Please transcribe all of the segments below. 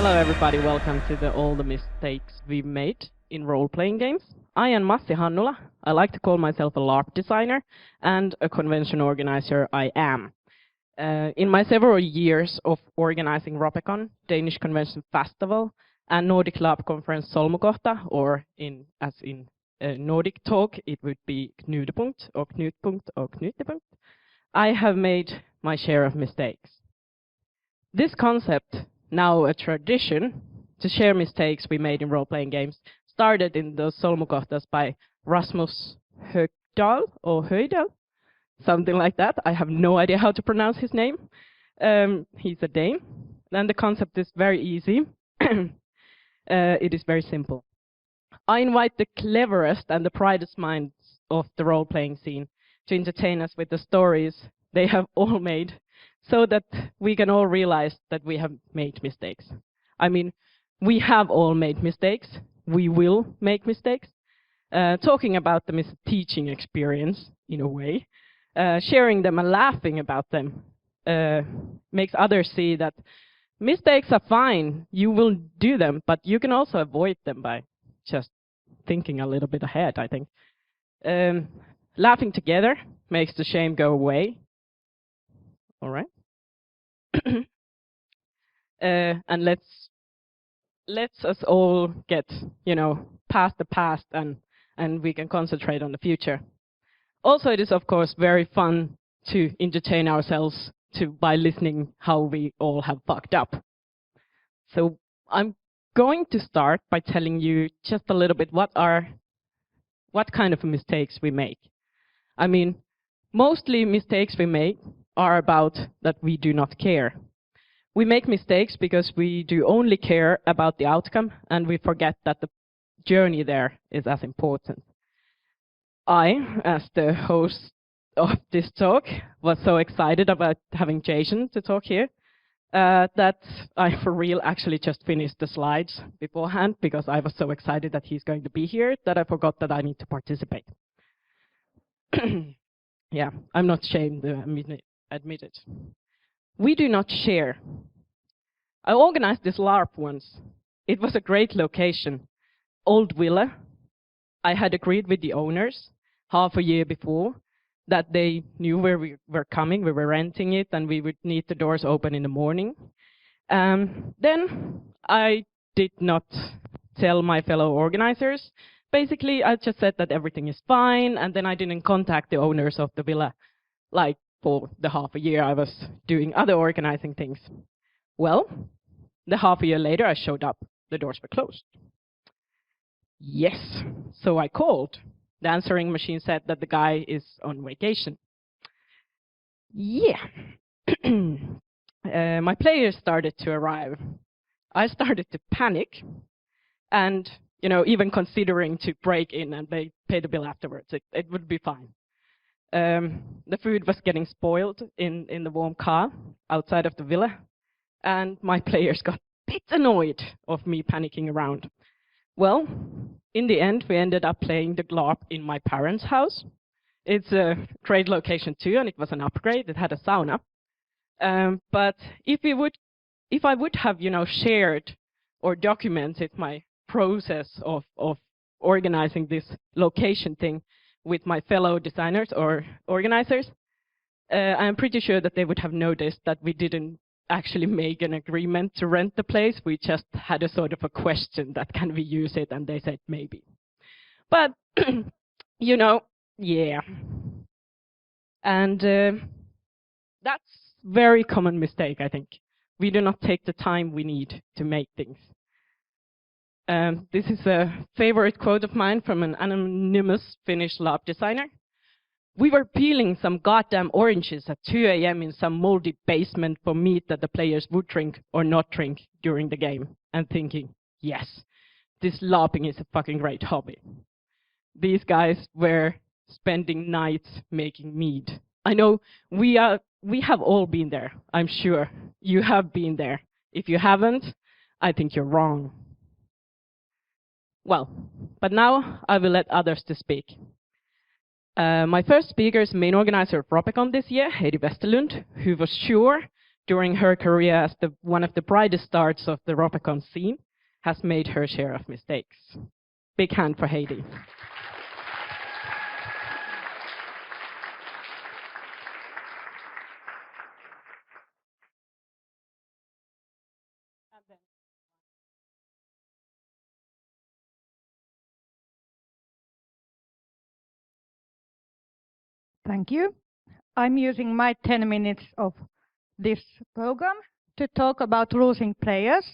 Hello everybody, welcome to all the mistakes we've made in role-playing games. I am Massi Hannula. I like to call myself a LARP designer and a convention organizer I am. In my several years of organizing Ropecon, Danish Convention Festival, and Nordic LARP Conference Solmukohta, or as in Nordic talk, it would be Knutepunkt or Knutpunkt or Knutepunkt, I have made my share of mistakes. This concept, now a tradition, to share mistakes we made in role-playing games, started in those Solmukohtas by Rasmus Högdahl, or Höjdal, something like that. I have no idea how to pronounce his name. He's a Dane. And the concept is very easy. It is very simple. I invite the cleverest and the brightest minds of the role-playing scene to entertain us with the stories they have all made, so that we can all realize that we have made mistakes. I mean, we have all made mistakes. We will make mistakes. Talking about them is a teaching experience, in a way. Sharing them and laughing about them makes others see that mistakes are fine. You will do them, but you can also avoid them by just thinking a little bit ahead, I think. Laughing together makes the shame go away. All right. And let's us all get, past the past and we can concentrate on the future. Also, it is of course very fun to entertain ourselves by listening how we all have fucked up. So I'm going to start by telling you just a little bit what kind of mistakes we make. I mean, mostly mistakes we make are about that we do not care. We make mistakes because we do only care about the outcome, and we forget that the journey there is as important. I, as the host of this talk, was so excited about having Jason to talk here that I, for real, actually just finished the slides beforehand because I was so excited that he's going to be here that I forgot that I need to participate. Yeah, I'm not ashamed to admit it. We do not share. I organized this LARP once. It was a great location. Old villa. I had agreed with the owners half a year before that they knew where we were coming. We were renting it and we would need the doors open in the morning. Then I did not tell my fellow organizers. Basically, I just said that everything is fine, and then I didn't contact the owners of the villa, like for the half a year I was doing other organizing things. Well, the half a year later I showed up. The doors were closed. Yes, so I called. The answering machine said that the guy is on vacation. Yeah. My players started to arrive. I started to panic and, even considering to break in and pay the bill afterwards. It would be fine. The food was getting spoiled in the warm car outside of the villa, and my players got a bit annoyed of me panicking around. Well, in the end, we ended up playing the LARP in my parents' house. It's a great location too, and it was an upgrade. It had a sauna. But if I would have, shared or documented my process of organizing this location thing with my fellow designers or organizers, I'm pretty sure that they would have noticed that we didn't actually make an agreement to rent the place. We just had a sort of a question that can we use it, and they said maybe. But, yeah. And that's very common mistake, I think. We do not take the time we need to make things. This is a favorite quote of mine from an anonymous Finnish LARP designer. We were peeling some goddamn oranges at 2 a.m. in some moldy basement for meat that the players would drink or not drink during the game, and thinking, yes, this LARPing is a fucking great hobby. These guys were spending nights making meat. I know we have all been there. I'm sure you have been there. If you haven't, I think you're wrong. Well, but now I will let others to speak. My first speaker is main organizer of Ropecon this year, Heidi Westerlund, who was sure during her career as one of the brightest stars of the Ropecon scene, has made her share of mistakes. Big hand for Heidi. Thank you. I'm using my 10 minutes of this program to talk about losing players,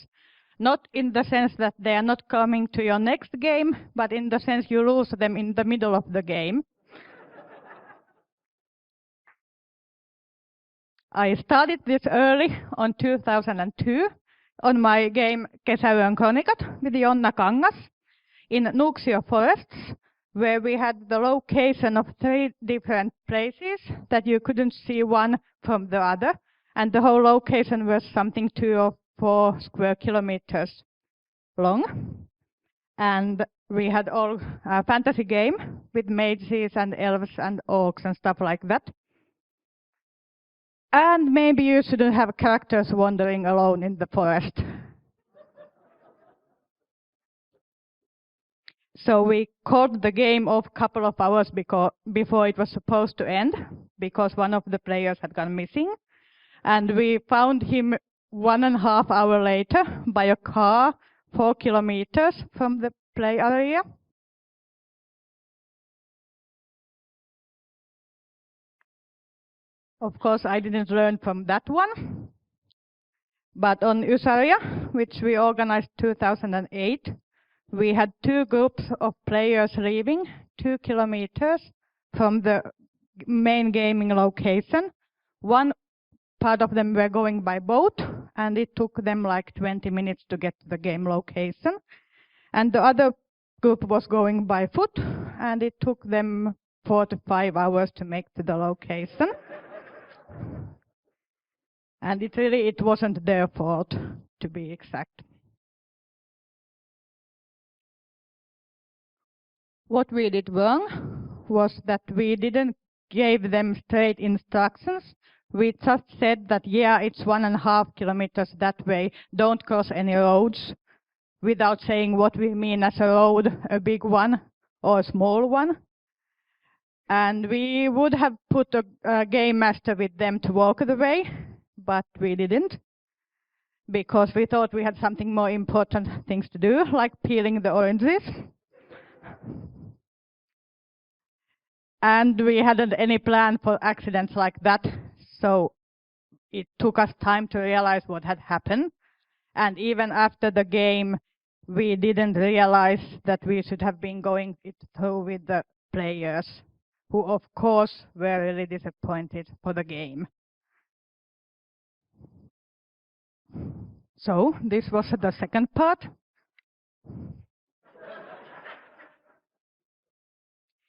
not in the sense that they are not coming to your next game, but in the sense you lose them in the middle of the game. I started this early on 2002 on my game Kesäyön Kronikat with Jonna Kangas in Nuuksio Forests, where we had the location of 3 different places that you couldn't see one from the other, and the whole location was something 2 or 4 square kilometers long. And we had all a fantasy game with mages and elves and orcs and stuff like that. And maybe you shouldn't have characters wandering alone in the forest. So we called the game off a couple of hours before it was supposed to end, because one of the players had gone missing. And we found him 1.5 hours later by a car 4 kilometers from the play area. Of course, I didn't learn from that one. But on Ysaria, which we organized 2008, we had 2 groups of players leaving 2 kilometers from the main gaming location. One part of them were going by boat, and it took them like 20 minutes to get to the game location. And the other group was going by foot, and it took them 4 to 5 hours to make to the location. And it wasn't their fault, to be exact. What we did wrong was that we didn't give them straight instructions. We just said that, yeah, it's 1.5 kilometers that way, don't cross any roads, without saying what we mean as a road, a big one or a small one. And we would have put a game master with them to walk the way, but we didn't, because we thought we had something more important things to do, like peeling the oranges. And we hadn't any plan for accidents like that, so it took us time to realize what had happened. And even after the game, we didn't realize that we should have been going it through with the players, who of course were really disappointed for the game. So this was the second part.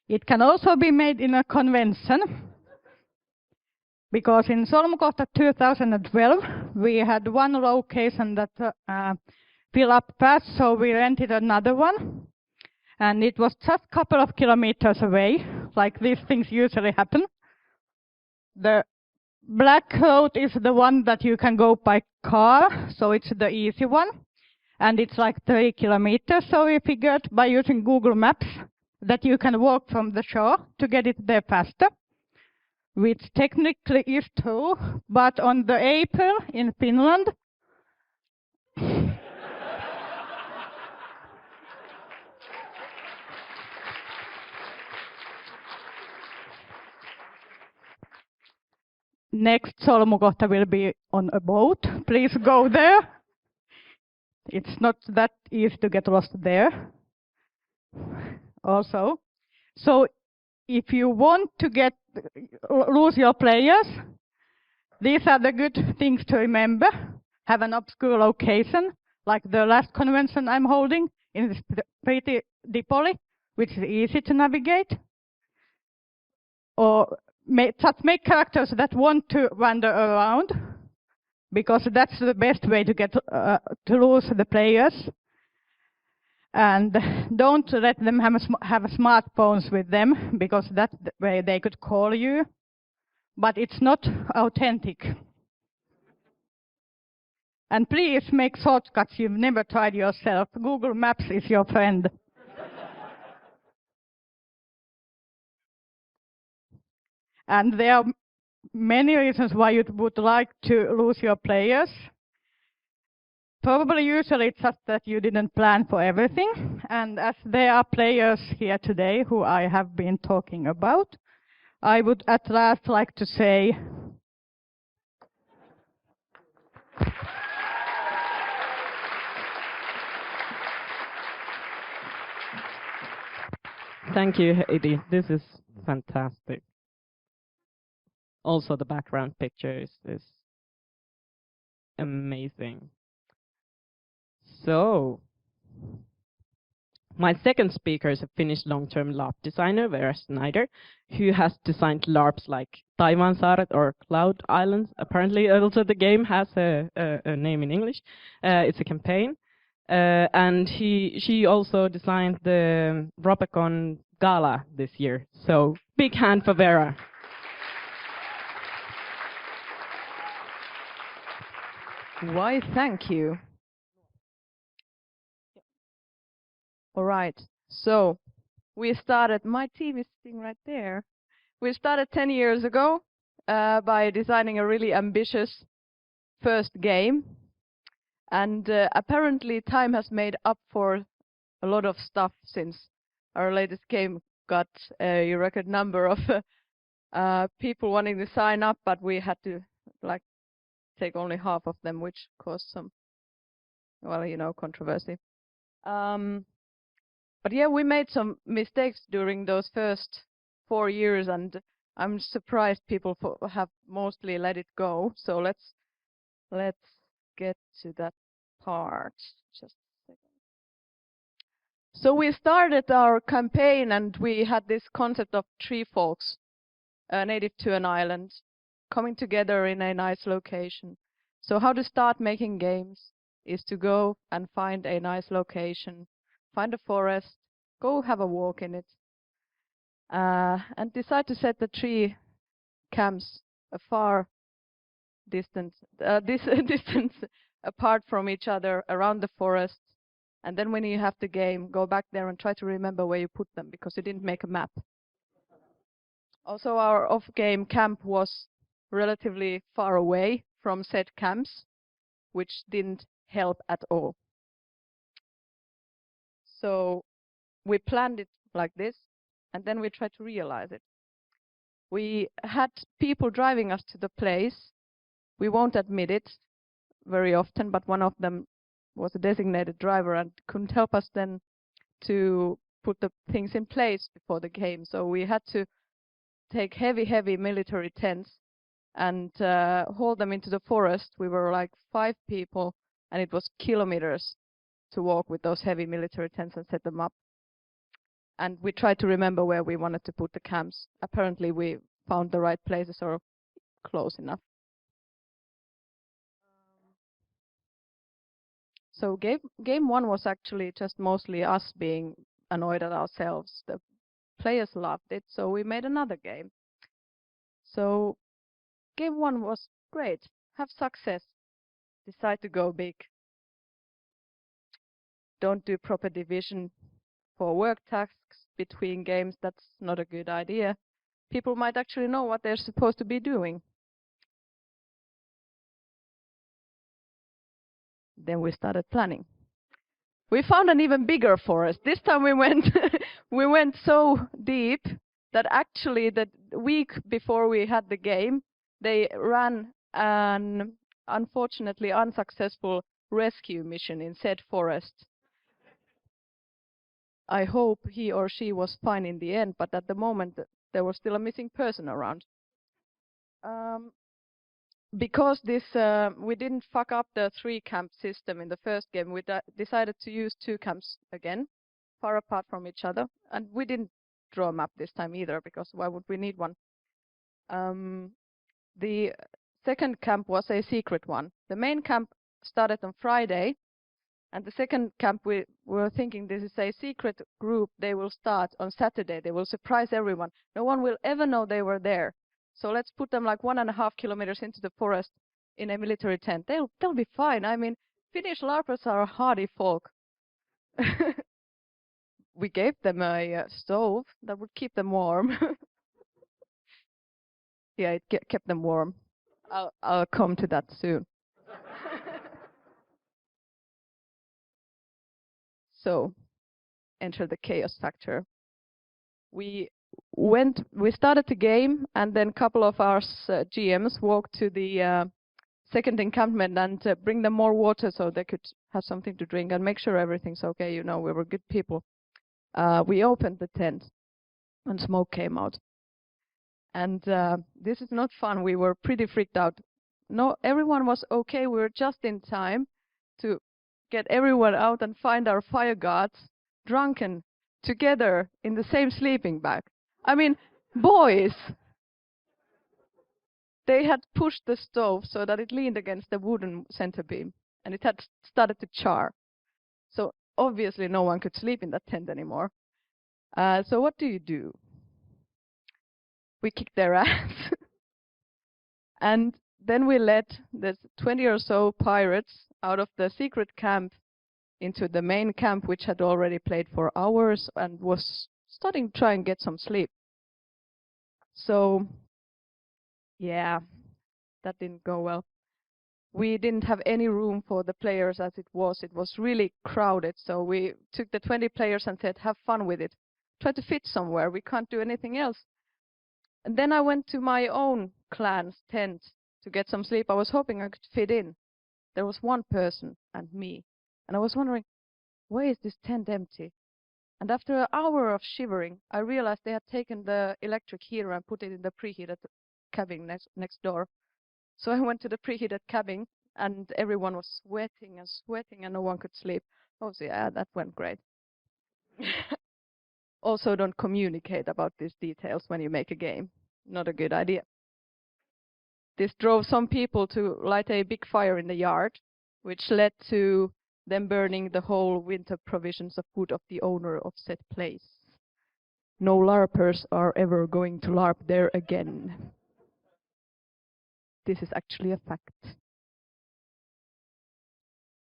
It can also be made in a convention, because in Solmukohta 2012 we had one location that filled up fast, so we rented another one, and it was just a couple of kilometers away, like these things usually happen. The black road is the one that you can go by car, so it's the easy one, and it's like 3 kilometers, so we figured by using Google Maps that you can walk from the shore to get it there faster, which technically is true, but on the April in Finland, next Solmukohta will be on a boat. Please go there. It's not that easy to get lost there also. So if you want to lose your players, these are the good things to remember. Have an obscure location, like the last convention I'm holding in this pretty Dipoli, which is easy to navigate. Or just make characters that want to wander around, because that's the best way to get to lose the players. And don't let them have smartphones with them, because that way they could call you, but it's not authentic. And please make shortcuts you've never tried yourself. Google Maps is your friend. And there are many reasons why you would like to lose your players. Probably usually it's just that you didn't plan for everything. And as there are players here today who I have been talking about, I would at last like to say, Thank you, Heidi. This is fantastic. Also, the background picture is amazing. So, my second speaker is a Finnish long-term LARP designer, Vera Schneider, who has designed LARPs like Taivansaaret or Cloud Islands. Apparently, also the game has a name in English. It's a campaign. And she also designed the Ropecon gala this year. So, big hand for Vera. Why, thank you. All right, so we started, my team is sitting right there. We started 10 years ago by designing a really ambitious first game. And apparently time has made up for a lot of stuff since our latest game got a record number of people wanting to sign up, but we had to take only half of them, which caused some, controversy. But yeah, we made some mistakes during those first 4 years, and I'm surprised people have mostly let it go. So let's get to that part. Just a second. So we started our campaign, and we had this concept of three folks, native to an island, coming together in a nice location. So how to start making games is to go and find a nice location, find a forest, go have a walk in it, and decide to set the three camps a far distance apart from each other around the forest. And then when you have the game, go back there and try to remember where you put them, because you didn't make a map. Also, our off-game camp was relatively far away from said camps, which didn't help at all. So we planned it like this, and then we tried to realize it. We had people driving us to the place. We won't admit it very often, but one of them was a designated driver and couldn't help us then to put the things in place before the game. So we had to take heavy military tents and haul them into the forest. We were like 5 people, and it was kilometers to walk with those heavy military tents and set them up. And we tried to remember where we wanted to put the camps. Apparently we found the right places, or close enough. So game 1 was actually just mostly us being annoyed at ourselves. The players loved it, so we made another game. So game 1 was great. Have success. Decide to go big. Don't do proper division for work tasks between games. That's not a good idea. People might actually know what they're supposed to be doing. Then we started planning. We found an even bigger forest. This time we went we went so deep that actually the week before we had the game, they ran an unfortunately unsuccessful rescue mission in said forest. I hope he or she was fine in the end, but at the moment there was still a missing person around. Because this we didn't fuck up the 3 camp system in the first game, we decided to use 2 camps again, far apart from each other, and we didn't draw a map this time either, because why would we need one? The second camp was a secret one. The main camp started on Friday, and the second camp we were thinking this is a secret group. They will start on Saturday. They will surprise everyone. No one will ever know they were there. So let's put them like 1.5 kilometers into the forest in a military tent. They'll be fine. I mean, Finnish LARPers are hardy folk. We gave them a stove that would keep them warm. Yeah, it kept them warm. I'll come to that soon. So, enter the chaos factor. We started the game, and then a couple of our GMs walked to the second encampment and bring them more water so they could have something to drink and make sure everything's okay. You know, we were good people. We opened the tent, and smoke came out. And this is not fun. We were pretty freaked out. No, everyone was okay. We were just in time to get everyone out and find our fire guards drunken together in the same sleeping bag. I mean, boys! They had pushed the stove so that it leaned against the wooden center beam, and it had started to char. So obviously no one could sleep in that tent anymore. So what do? We kicked their ass. And then we let the 20 or so pirates out of the secret camp into the main camp, which had already played for hours and was starting to try and get some sleep. So, yeah, that didn't go well. We didn't have any room for the players as it was. It was really crowded. So we took the 20 players and said, have fun with it. Try to fit somewhere. We can't do anything else. And then I went to my own clan's tent to get some sleep. I was hoping I could fit in. There was one person and me. And I was wondering, why is this tent empty? And after an hour of shivering, I realized they had taken the electric heater and put it in the preheated cabin next door. So I went to the preheated cabin, and everyone was sweating and no one could sleep. Oh, so yeah, that went great. Also, don't communicate about these details when you make a game. Not a good idea. This drove some people to light a big fire in the yard, which led to them burning the whole winter provisions of food of the owner of said place. No LARPers are ever going to LARP there again. This is actually a fact.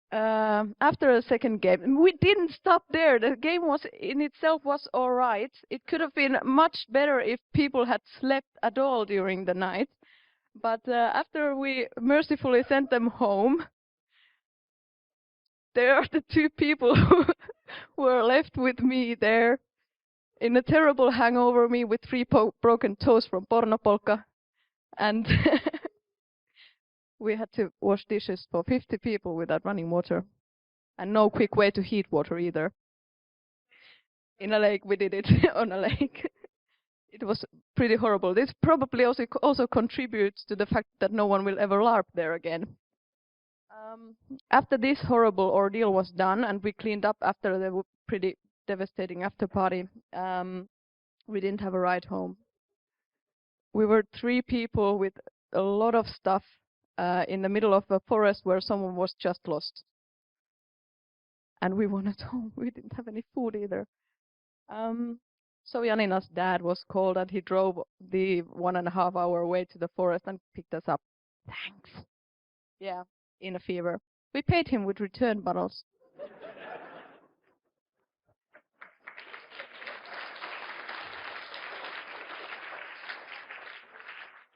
After a second game, we didn't stop there. The game was in itself was all right. It could have been much better if people had slept at all during the night. But after we mercifully sent them home, there are the two people who were left with me there in a terrible hangover, me with 3 broken toes from pornopolka. And we had to wash dishes for 50 people without running water. And no quick way to heat water either. In a lake, we did it on a lake. It was pretty horrible. This probably also contributes to the fact that no one will ever LARP there again. After this horrible ordeal was done and we cleaned up after the pretty devastating after party, we didn't have a ride home. We were 3 people with a lot of stuff in the middle of a forest where someone was just lost. And we wanted home. We didn't have any food either. So Janina's dad was called and he drove the 1.5 hour way to the forest and picked us up. Thanks. Yeah, in a fever. We paid him with return bottles.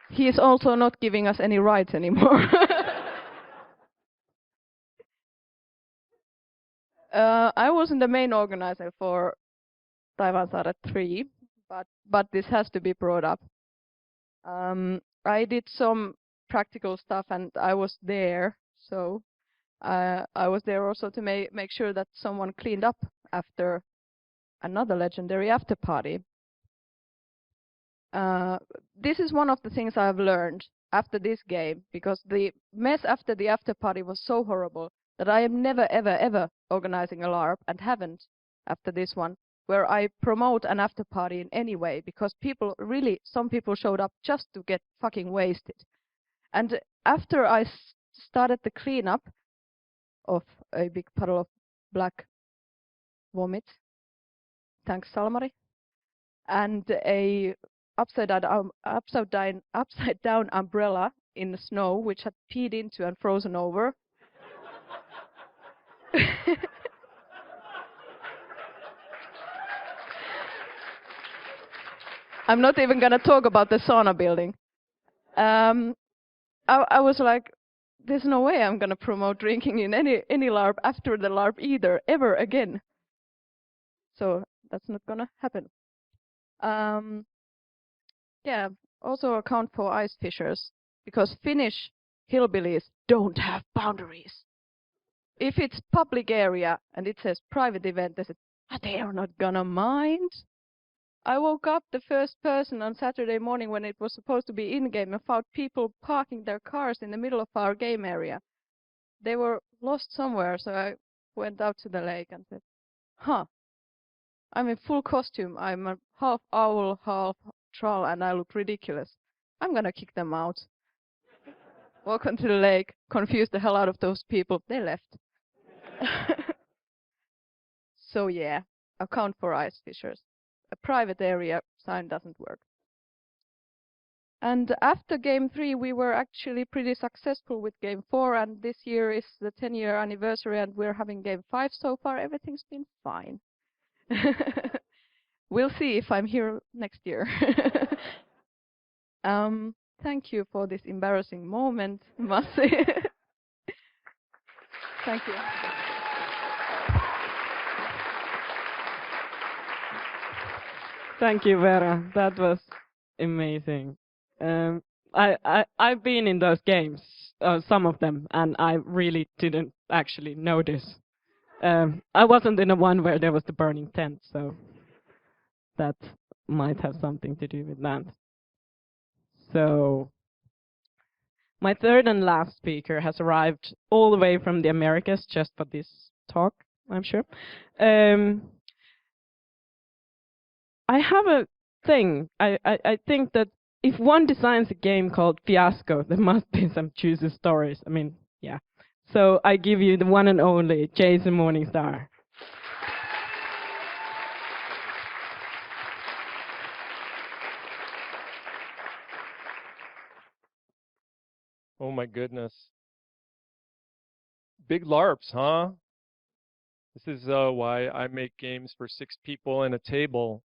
He is also not giving us any rides anymore. I wasn't the main organizer for Taiwansaare 3, but this has to be brought up. I did some practical stuff and I was there, so I was there also to make sure that someone cleaned up after another legendary after party. This is one of the things I've learned after this game, because the mess after the after party was so horrible that I am never ever organizing a LARP, and haven't after this one, where I promote an after party in any way, because some people showed up just to get fucking wasted. And after I started the cleanup of a big puddle of black vomit, thanks Salmari, and a upside down umbrella in the snow, which had peed into and frozen over. I'm not even going to talk about the sauna building. I was like, there's no way I'm going to promote drinking in any LARP after the LARP either, ever again. So that's not going to happen. Yeah, also account for ice fishers, because Finnish hillbillies don't have boundaries. If it's public area and it says private event, they are not gonna mind. I woke up the first person on Saturday morning when it was supposed to be in-game and found people parking their cars in the middle of our game area. They were lost somewhere, so I went out to the lake and said, I'm in full costume. I'm a half owl, half troll, and I look ridiculous. I'm gonna kick them out. Walk onto the lake, confuse the hell out of those people. They left. So yeah, account for ice fishers. A private area sign doesn't work. And after game 3, we were actually pretty successful with game 4, and this year is the 10-year anniversary, and we're having game 5 so far. Everything's been fine. We'll see if I'm here next year. Thank you for this embarrassing moment, Massi. Thank you. Thank you, Vera. That was amazing. I've been in those games, some of them, and I really didn't actually notice. I wasn't in the one where there was the burning tent, so that might have something to do with that. So my third and last speaker has arrived all the way from the Americas just for this talk, I'm sure. I have a thing. I think that if one designs a game called Fiasco, there must be some juicy stories. I mean, yeah. So I give you the one and only Jason Morningstar. Oh my goodness. Big LARPs, huh? This is why I make games for 6 people and a table.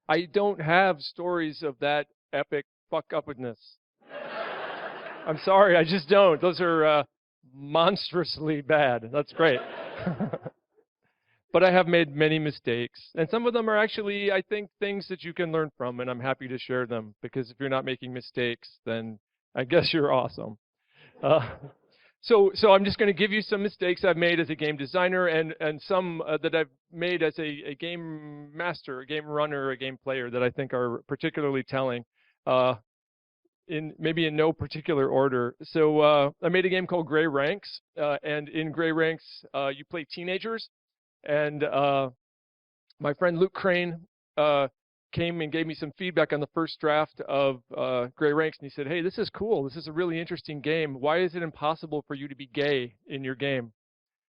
I don't have stories of that epic fuck-upness. I'm sorry, I just don't. Those are monstrously bad. That's great. But I have made many mistakes. And some of them are actually, I think, things that you can learn from, and I'm happy to share them. Because if you're not making mistakes, then I guess you're awesome. So I'm just going to give you some mistakes I've made as a game designer, and some that I've made as a game master, a game runner, a game player that I think are particularly telling, maybe in no particular order. So I made a game called Gray Ranks, and in Gray Ranks you play teenagers, and my friend Luke Crane came and gave me some feedback on the first draft of Gray Ranks, and he said, hey, this is cool. This is a really interesting game. Why is it impossible for you to be gay in your game?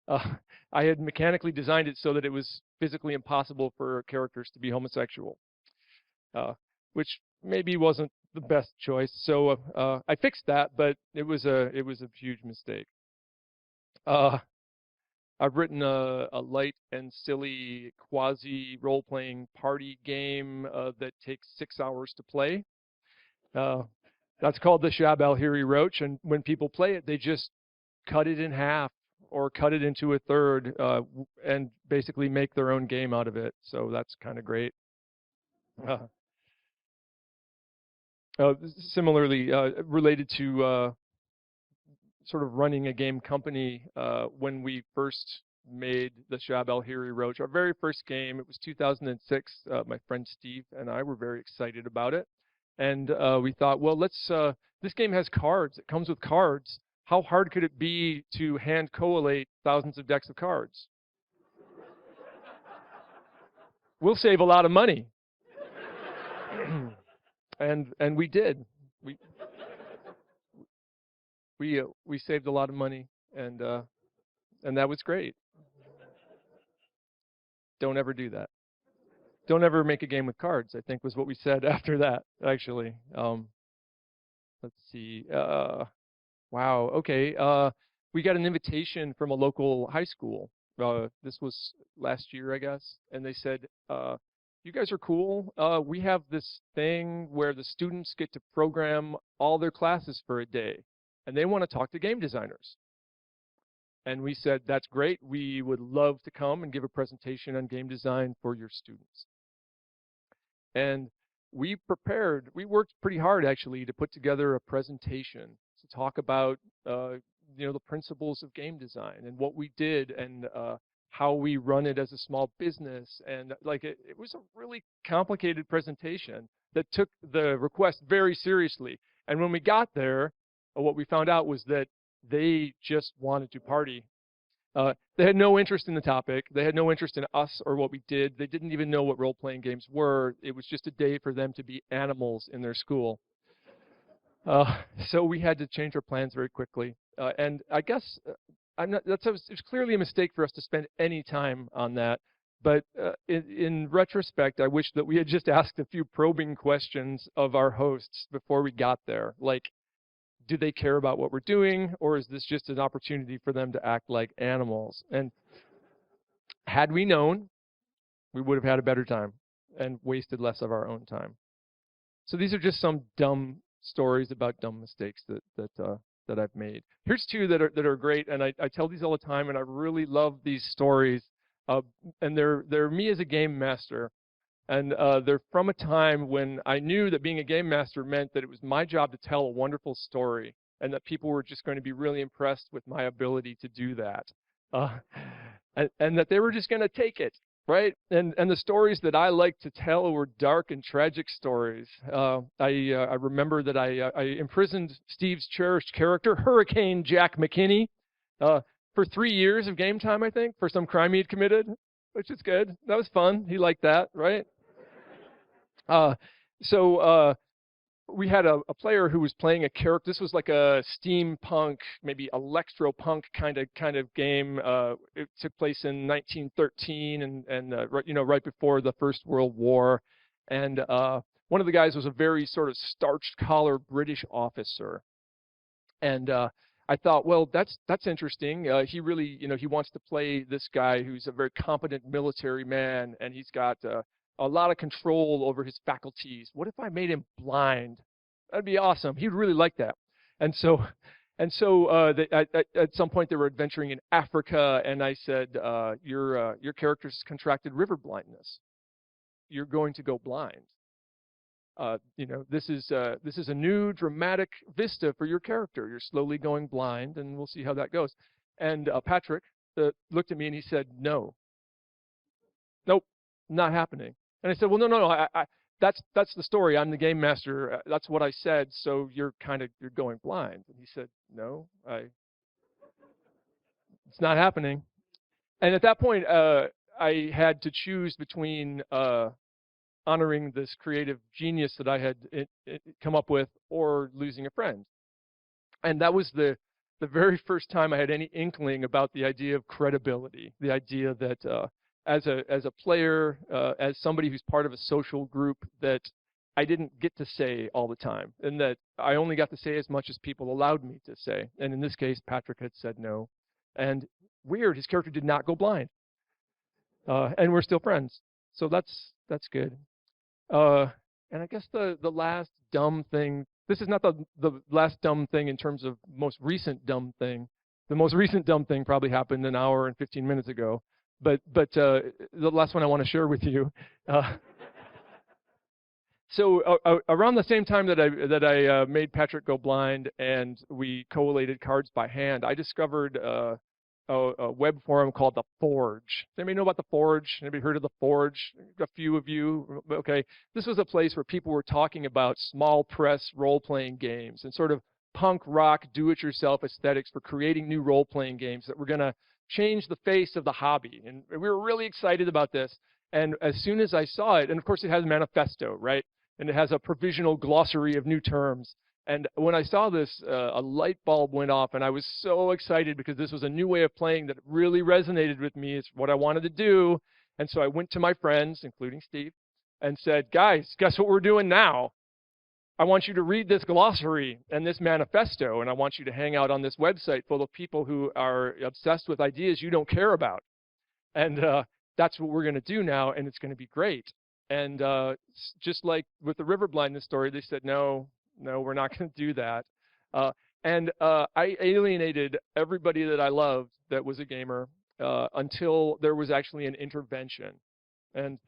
I had mechanically designed it so that it was physically impossible for characters to be homosexual, which maybe wasn't the best choice. So I fixed that, but it was a huge mistake. I've written a light and silly quasi role-playing party game that takes 6 hours to play. That's called the Shab al-Hiri Roach, and when people play it, they just cut it in half or cut it into a third and basically make their own game out of it. So that's kind of great. Similarly, related to sort of running a game company, when we first made the Shab al-Hiri Roach, our very first game, it was 2006. My friend Steve and I were very excited about it. And we thought, well, this game has cards. It comes with cards. How hard could it be to hand collate thousands of decks of cards? We'll save a lot of money. And we did. We saved a lot of money, and that was great. Don't ever do that. Don't ever make a game with cards, I think was what we said after that, actually. let's see. Wow. Okay. We got an invitation from a local high school. This was last year, I guess, and they said, "You guys are cool. We have this thing where the students get to program all their classes for a day, and they want to talk to game designers." And we said, "That's great. We would love to come and give a presentation on game design for your students." And we worked pretty hard actually to put together a presentation to talk about the principles of game design and what we did and how we run it as a small business. And like it was a really complicated presentation that took the request very seriously. And when we got there, what we found out was that they just wanted to party. They had no interest in the topic. They had no interest in us or what we did. They didn't even know what role-playing games were. It was just a day for them to be animals in their school. So we had to change our plans very quickly. And I guess it was clearly a mistake for us to spend any time on that. But in retrospect, I wish that we had just asked a few probing questions of our hosts before we got there. Like, do they care about what we're doing, or is this just an opportunity for them to act like animals? And had we known, we would have had a better time and wasted less of our own time. So these are just some dumb stories about dumb mistakes that I've made. Here's two that are great, and I tell these all the time, and I really love these stories. And they're me as a game master. And they're from a time when I knew that being a game master meant that it was my job to tell a wonderful story and that people were just going to be really impressed with my ability to do that. And that they were just going to take it, right? And the stories that I like to tell were dark and tragic stories. I remember that I imprisoned Steve's cherished character, Hurricane Jack McKinney, for 3 years of game time, I think, for some crime he'd committed, which is good. That was fun. He liked that, right? So we had a player who was playing a character. This was like a steampunk, maybe electropunk kind of game. It took place in 1913 and right before the First World War. And one of the guys was a very sort of starched collar British officer. And I thought, well, that's interesting. He really, he wants to play this guy who's a very competent military man, and he's got a lot of control over his faculties. What if I made him blind? That'd be awesome. He'd really like that. And so at some point they were adventuring in Africa, and I said, your character's contracted river blindness. You're going to go blind. This is a new dramatic vista for your character. You're slowly going blind, and we'll see how that goes. And Patrick looked at me and he said, "No, nope, not happening." And I said, "Well, no. That's the story. I'm the game master. That's what I said. So you're going blind." And he said, "No, it's not happening." And at that point, I had to choose between honoring this creative genius that I had come up with or losing a friend. And that was the very first time I had any inkling about the idea of credibility, the idea that as a player, as somebody who's part of a social group, that I didn't get to say all the time, and that I only got to say as much as people allowed me to say. And in this case, Patrick had said no. And weird, his character did not go blind. And we're still friends. So that's good. And I guess the last dumb thing, this is not the last dumb thing in terms of most recent dumb thing. The most recent dumb thing probably happened an hour and 15 minutes ago. But the last one I want to share with you. So around the same time that I made Patrick go blind and we collated cards by hand, I discovered a web forum called The Forge. Does anybody know about The Forge? Anybody heard of The Forge? A few of you. Okay. This was a place where people were talking about small press role-playing games and sort of punk rock do-it-yourself aesthetics for creating new role-playing games that were going to change the face of the hobby. And we were really excited about this. And as soon as I saw it, and of course it has a manifesto, right? And it has a provisional glossary of new terms. And when I saw this, a light bulb went off, and I was so excited because this was a new way of playing that really resonated with me. It's what I wanted to do. And so I went to my friends, including Steve, and said, "Guys, guess what we're doing now?" I want you to read this glossary and this manifesto, and I want you to hang out on this website full of people who are obsessed with ideas you don't care about. And that's what we're going to do now, and it's going to be great. And just like with the river blindness story, they said, no, we're not going to do that. And I alienated everybody that I loved that was a gamer until there was actually an intervention. And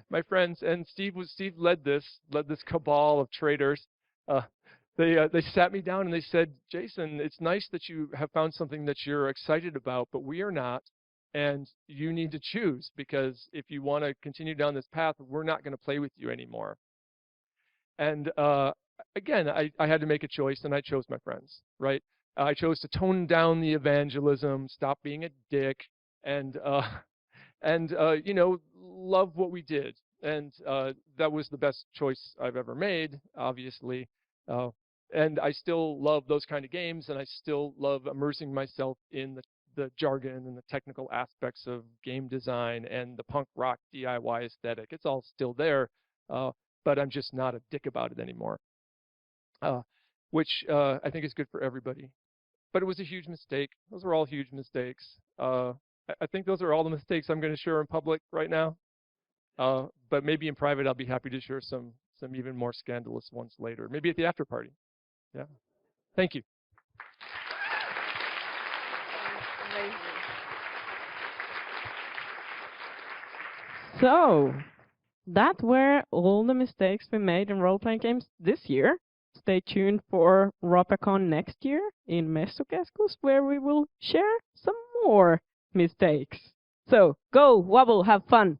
my friends, and Steve led this cabal of traitors. They sat me down and they said, Jason, it's nice that you have found something that you're excited about, but we are not. And you need to choose, because if you want to continue down this path, we're not going to play with you anymore. And again, I had to make a choice, and I chose my friends, right? I chose to tone down the evangelism, stop being a dick, and you know, love what we did. And that was the best choice I've ever made, obviously. And I still love those kind of games, and I still love immersing myself in the jargon and the technical aspects of game design and the punk rock DIY aesthetic. It's all still there, but I'm just not a dick about it anymore, which I think is good for everybody. But it was a huge mistake. Those are all huge mistakes. I think those are all the mistakes I'm going to share in public right now. But maybe in private, I'll be happy to share some even more scandalous ones later. Maybe at the after party. Yeah. Thank you. So, that were all the mistakes we made in role-playing games this year. Stay tuned for Ropecon next year in Messukeskus, where we will share some more mistakes. So, go, wobble, have fun!